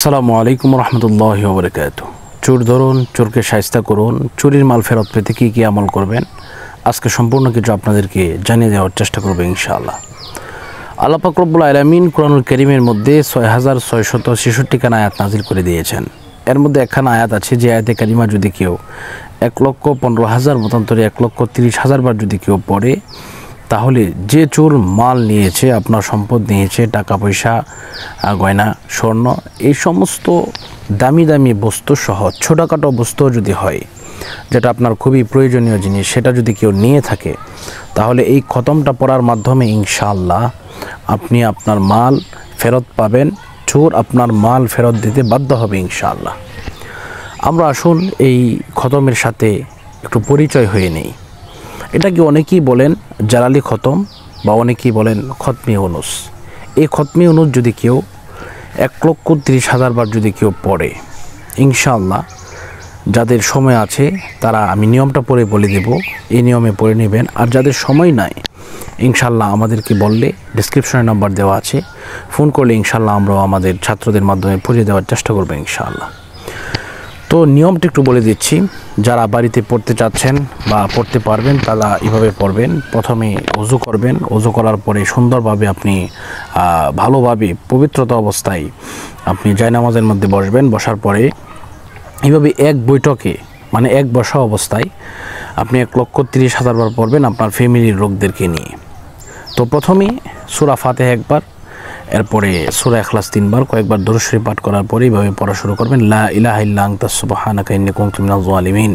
আসসালামু আলাইকুম রহমতুল্লাহি ওয়া বারাকাতুহু। চোর ধরুন, চোরকে শায়েস্তা করুন, চুরির মাল ফেরত পেতে কী কী আমল করবেন আজকে সম্পূর্ণ কিছু আপনাদেরকে জানিয়ে দেওয়ার চেষ্টা করব ইনশাআল্লাহ। আল্লাহ পাক রব্বুল আলামিন কুরআনুল কারীমের মধ্যে ৬৬৬৬ খানা আয়াত নাজিল করে দিয়েছেন। এর মধ্যে একখানা আয়াত আছে যে আয়াতে কারিমা যদি কেউ ১,১৫,০০০ মতান্তরে ১,৩০,০০০ বার যদি কেউ পড়ে, তাহলে যে চোর মাল নিয়েছে, আপনার সম্পদ নিয়েছে, টাকা পয়সা, গয়না, স্বর্ণ, এই সমস্ত দামি দামি বস্তু সহ ছোটোখাটো বস্তু যদি হয়, যেটা আপনার খুবই প্রয়োজনীয় জিনিস, সেটা যদি কেউ নিয়ে থাকে, তাহলে এই খতমটা পড়ার মাধ্যমে ইনশাআল্লাহ আপনি আপনার মাল ফেরত পাবেন। চোর আপনার মাল ফেরত দিতে বাধ্য হবে ইনশাআল্লাহ। আমরা আসুন এই খতমের সাথে একটু পরিচয় হয়ে নেই। এটাকে অনেকেই বলেন জালালি খতম বা অনেকেই বলেন খতমি উনুস। এই খতমি উনুস যদি কেউ ১,৩০,০০০ বার যদি কেউ পড়ে, ইনশাআল্লাহ যাদের সময় আছে তারা, আমি নিয়মটা পড়ে বলে দেব, এই নিয়মে পড়ে নেবেন। আর যাদের সময় নাই, ইনশাআল্লাহ আমাদেরকে বললে ডেসক্রিপশনে নাম্বার দেওয়া আছে, ফোন করলে ইনশাআল্লাহ আমরাও আমাদের ছাত্রদের মাধ্যমে পড়িয়ে দেওয়ার চেষ্টা করবো ইনশাআল্লাহ। তো নিয়মটা একটু বলে দিচ্ছি, যারা বাড়িতে পড়তে চাচ্ছেন বা পড়তে পারবেন তারা এভাবে পড়বেন। প্রথমে ওযু করবেন, ওযু করার পরে সুন্দরভাবে আপনি ভালোভাবে পবিত্রতা অবস্থায় আপনি জায়নামাজের মধ্যে বসবেন। বসার পরে এইভাবে এক বৈঠকে, মানে এক বসা অবস্থায় আপনি ১,৩০,০০০ বার পড়বেন আপনার ফ্যামিলির লোকদেরকে নিয়ে। তো প্রথমে সূরা ফাতিহা একবার, এরপরে সূরা ইখলাস ৩ বার, কয়েকবার দরুদ শরীফ পাঠ করার পরে এইভাবে পড়া শুরু করবেন, লা ইলাহা ইল্লা আনতা সুবহানাকা ইন্নী কুনতু মিনাজ জালিমিন।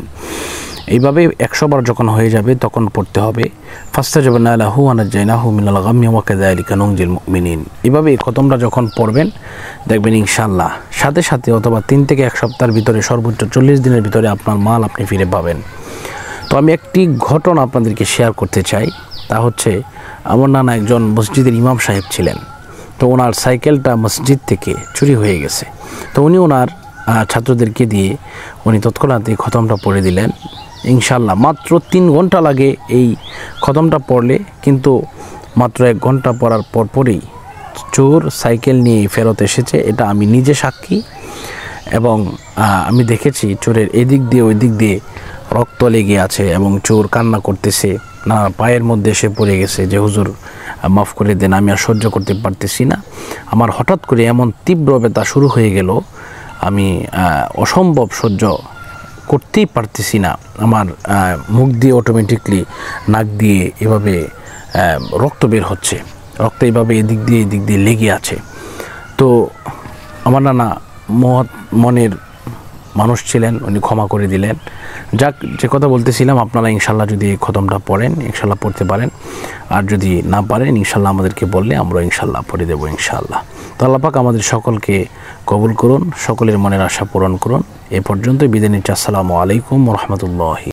এইভাবে ১০০ বার যখন হয়ে যাবে তখন পড়তে হবে ফাস্তাজাবনা লাহু ওয়া নাজ্জায়নাহু মিনাল গাম্মি ওয়া কাযালিকা নুনজিল মুমিনিন। এইভাবে এই খতমটা যখন পড়বেন, দেখবেন ইনশাআল্লাহ সাথে সাথে অথবা ৩ থেকে ১ সপ্তাহের ভিতরে, সর্বোচ্চ ৪০ দিনের ভিতরে আপনার মাল আপনি ফিরে পাবেন। তো আমি একটি ঘটনা আপনাদেরকে শেয়ার করতে চাই। তা হচ্ছে, আমার নানা একজন মসজিদের ইমাম সাহেব ছিলেন। তো ওনার সাইকেলটা মসজিদ থেকে চুরি হয়ে গেছে। তো উনি ওনার ছাত্রদেরকে দিয়ে উনি তৎক্ষণাৎ এই খতমটা পড়ে দিলেন। ইনশাআল্লাহ মাত্র ৩ ঘন্টা লাগে এই খতমটা পড়লে, কিন্তু মাত্র ১ ঘন্টা পড়ার পরেই চোর সাইকেল নিয়ে ফেরত এসেছে। এটা আমি নিজে সাক্ষী, এবং আমি দেখেছি চোরের এদিক দিয়ে ওই দিক দিয়ে রক্ত লেগে আছে এবং চোর কান্না করতেছে, না পায়ের মধ্যে এসে পড়ে গেছে যে হুজুর মাফ করে দেন, আমি আর সহ্য করতে পারতেছি না। আমার হঠাৎ করে এমন তীব্র ব্যথা শুরু হয়ে গেল, আমি অসম্ভব সহ্য করতেই পারতেছি না। আমার মুখ দিয়ে অটোমেটিকলি, নাক দিয়ে এভাবে রক্ত বের হচ্ছে, রক্ত এইভাবে এদিক দিয়ে লেগে আছে। তো আমার নানা মহৎ মনের মানুষ ছিলেন, উনি ক্ষমা করে দিলেন। যাক, যে কথা বলতেছিলাম, আপনারা ইনশাআল্লাহ যদি এই খতমটা পড়েন, ইনশাআল্লাহ পড়তে পারেন। আর যদি না পারেন, ইনশাআল্লাহ আমাদেরকে বললে আমরা ইনশাআল্লাহ পড়ে দেবো ইনশাআল্লাহ। তো আল্লাহ পাক আমাদের সকলকে কবুল করুন, সকলের মনের আশা পূরণ করুন। এ পর্যন্তই বিদায় নিচ্ছি। আসসালামু আলাইকুম ওয়া রাহমাতুল্লাহি।